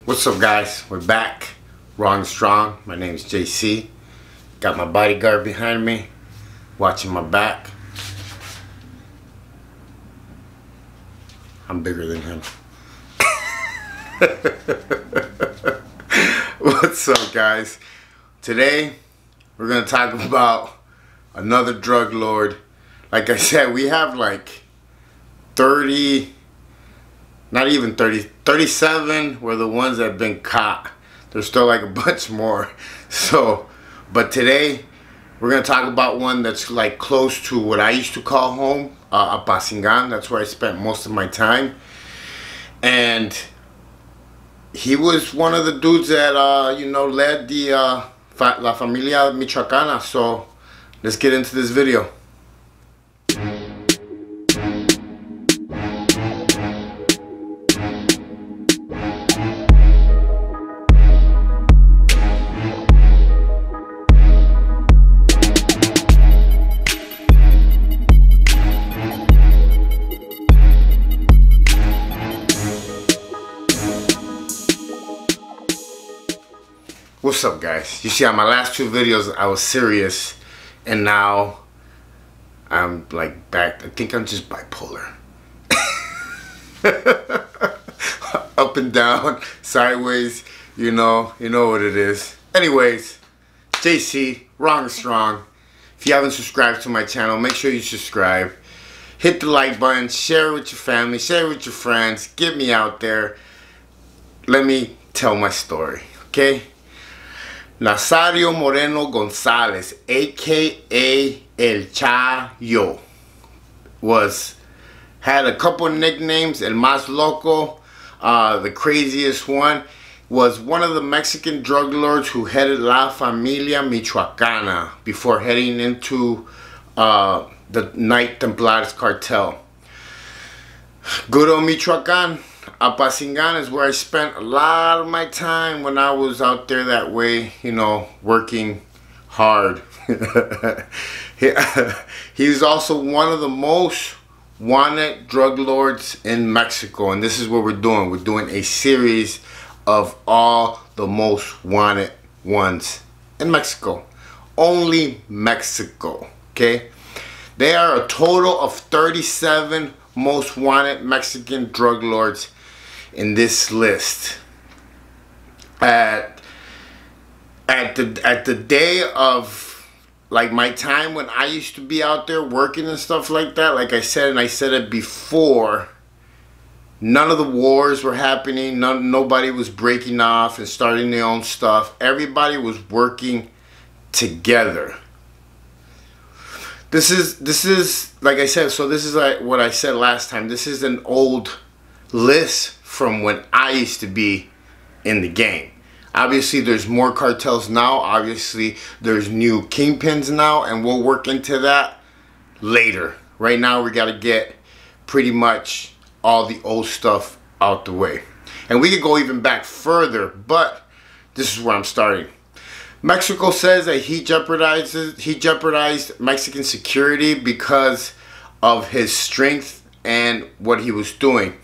What's up, guys? We're back, raw and strong. My name is JC. Got my bodyguard behind me, watching my back. I'm bigger than him. What's up, guys? Today, we're gonna talk about another drug lord. Like I said, we have like 30, not even 30, 37 were the ones that have been caught. There's still like a bunch more. So, but today we're gonna talk about one that's like close to what I used to call home, Apasingan. That's where I spent most of my time. And he was one of the dudes that, you know, led the La Familia Michoacana. So let's get into this video. What's up, guys? You see, on my last two videos I was serious, and now I'm like back. I think I'm just bipolar. Up and down, sideways, you know what it is. Anyways, JC, raw and strong. If you haven't subscribed to my channel, make sure you subscribe. Hit the like button, share it with your family, share it with your friends, get me out there. Let me tell my story, okay? Nazario Moreno Gonzalez, aka El Chayo, had a couple nicknames. El Más Loco, the craziest one, was one of the Mexican drug lords who headed La Familia Michoacana before heading into the Night Templars cartel. Good old Michoacan. Apasingan is where I spent a lot of my time when I was out there that way, you know, working hard. He was also one of the most wanted drug lords in Mexico, and this is what we're doing. We're doing a series of all the most wanted ones in Mexico. Only Mexico, okay? There are a total of 37 most wanted Mexican drug lords in this list. At the day of like my time when I used to be out there working and stuff like that, like I said, and I said it before, none of the wars were happening. Nobody was breaking off and starting their own stuff. Everybody was working together. This is like I said, so this is like what I said last time. This is an old list from when I used to be in the game. Obviously there's more cartels now. Obviously there's new kingpins now, and we'll work into that later. Right now we got to get pretty much all the old stuff out the way. And we could go even back further, but this is where I'm starting. Mexico says that he jeopardized Mexican security because of his strength and what he was doing.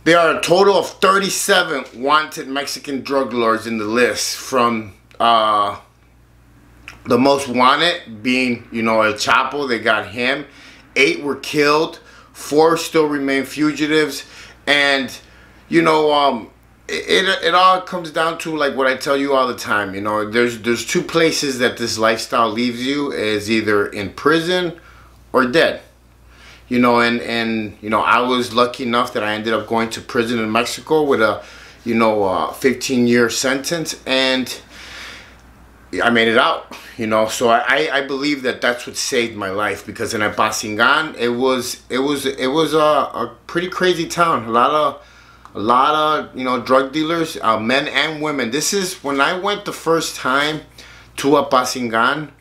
There are a total of 37 wanted Mexican drug lords in the list, from the most wanted being, you know, El Chapo. They got him. 8 were killed. 4 still remain fugitives. And, you know, it all comes down to like what I tell you all the time. You know, there's two places that this lifestyle leaves you, is either in prison or dead. You know, and you know, I was lucky enough that I ended up going to prison in Mexico with a, you know, 15-year sentence, and I made it out. You know, so I believe that that's what saved my life, because in Apasingan it was a pretty crazy town. A lot of you know, drug dealers, men and women. This is when I went the first time to Apasingan.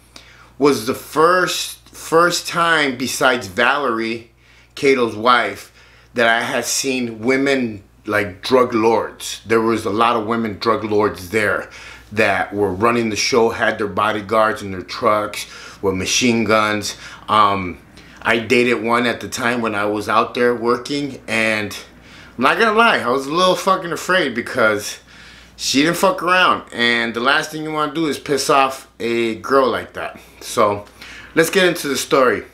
Was the first time, besides Valerie, Cato's wife, that I had seen women like drug lords. There was a lot of women drug lords there that were running the show, had their bodyguards in their trucks with machine guns. I dated one at the time when I was out there working, and I'm not gonna lie, I was a little fucking afraid because she didn't fuck around, and the last thing you want to do is piss off a girl like that. So let's get into the story.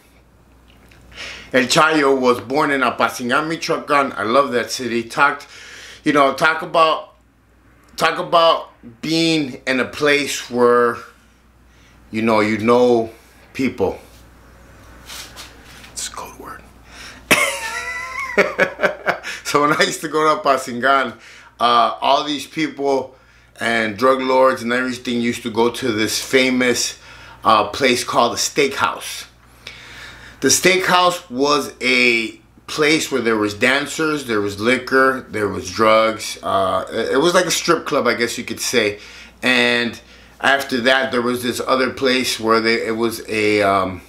El Chayo was born in Apatzingán, Michoacán. I love that city. Talk about being in a place where you know people. It's a code word. So when I used to go to Apatzingán, all these people and drug lords and everything used to go to this famous place called the Steakhouse. The Steakhouse was a place where there was dancers, there was liquor, there was drugs. It was like a strip club, I guess you could say. And after that, there was this other place where it was a I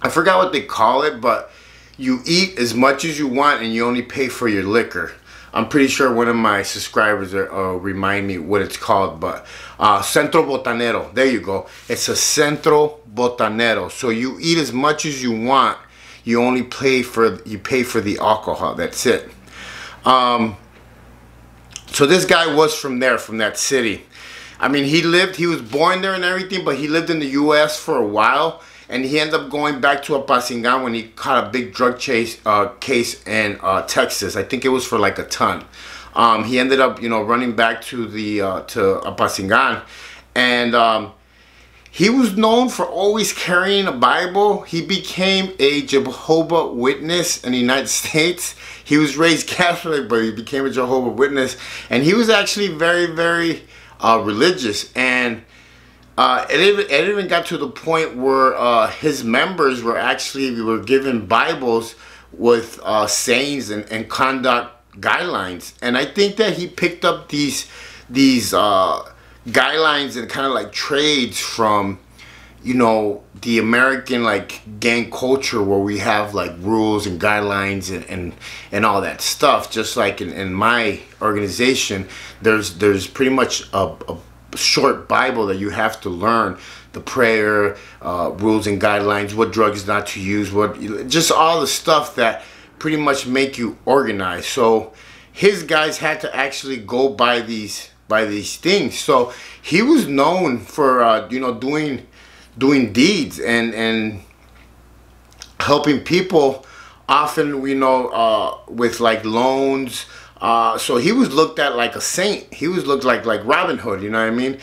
forgot what they call it, but you eat as much as you want and you only pay for your liquor. I'm pretty sure one of my subscribers remind me what it's called, but Centro Botanero. There you go. It's a Centro Botanero. So you eat as much as you want. You only pay for the alcohol. That's it. So this guy was from that city. I mean, he was born there and everything, but he lived in the U.S. for a while. And he ended up going back to Apatzingán when he caught a big drug case in Texas. I think it was for like a ton. He ended up, running back to Apatzingán, and he was known for always carrying a Bible. He became a Jehovah's Witness in the United States. He was raised Catholic, but he became a Jehovah's Witness, and he was actually very, very religious. And it even got to the point where his members were given Bibles with sayings and conduct guidelines. And I think that he picked up these guidelines and kind of like trades from, the American like gang culture, where we have like rules and guidelines and all that stuff. Just like in my organization, there's pretty much a short Bible that you have to learn, the prayer, rules and guidelines, what drugs not to use, just all the stuff that pretty much make you organized. So his guys had to actually go by these things. So he was known for doing deeds and helping people, often with like loans. So he was looked at like a saint. He was looked like Robin Hood, you know what I mean?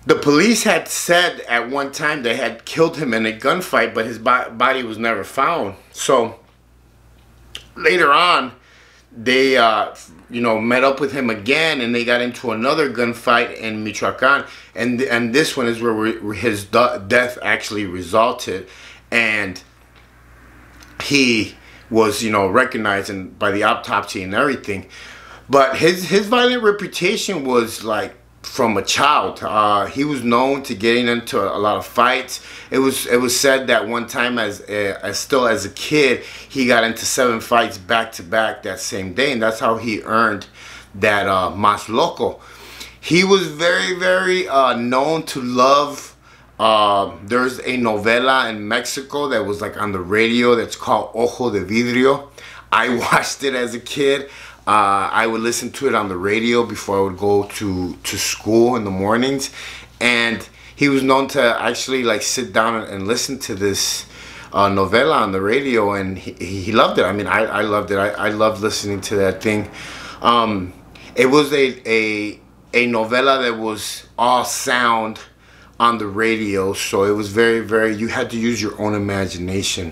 The police had said at one time they had killed him in a gunfight, but his body was never found. So later on, they met up with him again, and they got into another gunfight in Michoacán, and this one is where his death actually resulted, and he was recognized by the autopsy and everything. But his violent reputation was like from a child. He was known to getting into a lot of fights. It was said that one time as a kid, he got into 7 fights back to back that same day, and that's how he earned that Mas Loco. He was very, very known to love. There's a novela in Mexico that was like on the radio that's called Ojo de Vidrio. I watched it as a kid. I would listen to it on the radio before I would go to school in the mornings, and he was known to actually like sit down and listen to this novela on the radio, and he loved it. I mean, I loved it. I loved listening to that thing. It was a novela that was all sound on the radio, so it was very, very, you had to use your own imagination,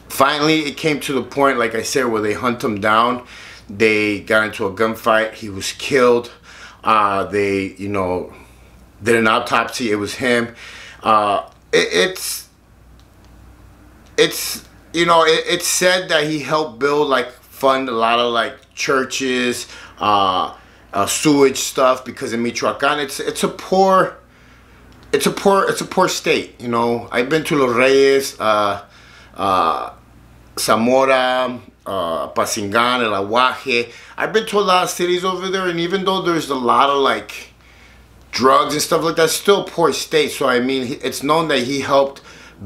Finally, it came to the point, like I said, where they hunt him down. They got into a gunfight. He was killed. They, did an autopsy. It was him. It's said that he helped fund a lot of like churches, sewage stuff, because in Michoacán it's a poor state. I've been to Los Reyes, Zamora, Apatzingán, El Aguaje. I've been to a lot of cities over there, and even though there's a lot of like drugs and stuff like that, it's still a poor state. So I mean, it's known that he helped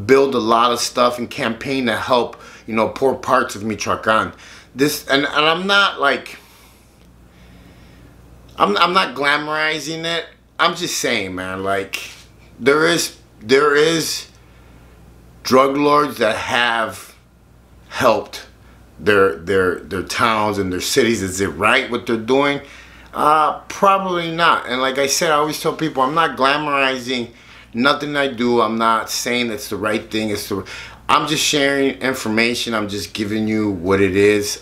build a lot of stuff and campaign to help you know, poor parts of Michoacan. This, and I'm not like, I'm not glamorizing it. I'm just saying, man, like, there is drug lords that have helped their towns and their cities. Is it right what they're doing? Probably not. And like I said, I always tell people, I'm not glamorizing nothing I do. I'm not saying it's the right thing. I'm just sharing information. I'm just giving you what it is,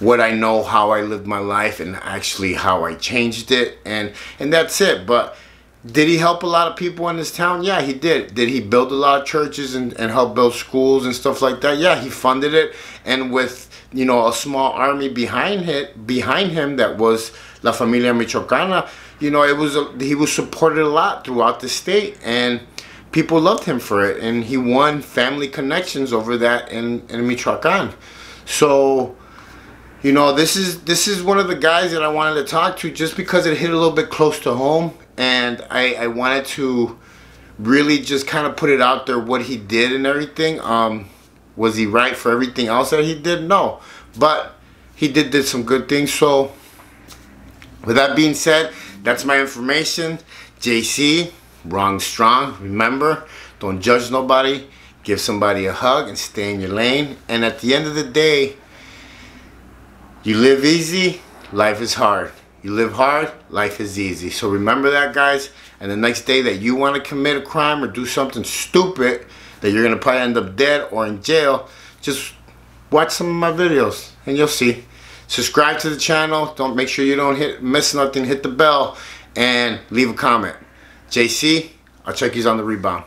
what I know, how I lived my life, and actually how I changed it, and that's it. But did he help a lot of people in this town? Yeah, he did. Did he build a lot of churches and help build schools and stuff like that? Yeah, he funded it, and with, you know, a small army behind him that was La Familia Michoacana, you know, he was supported a lot throughout the state, and people loved him for it, and he won family connections over that in Michoacan. So, you know, this is one of the guys that I wanted to talk to, just because it hit a little bit close to home, and I wanted to really just kind of put it out there, what he did and everything. Was he right for everything else that he did? No, but he did some good things. So with that being said, that's my information. JC, wrong strong. Remember, don't judge nobody. Give somebody a hug and stay in your lane. And at the end of the day, you live easy, life is hard. You live hard, life is easy. So remember that, guys. And the next day that you want to commit a crime or do something stupid that you're going to probably end up dead or in jail, just watch some of my videos and you'll see. Subscribe to the channel. Make sure you don't miss nothing. Hit the bell and leave a comment. JC, I'll check you on the rebound.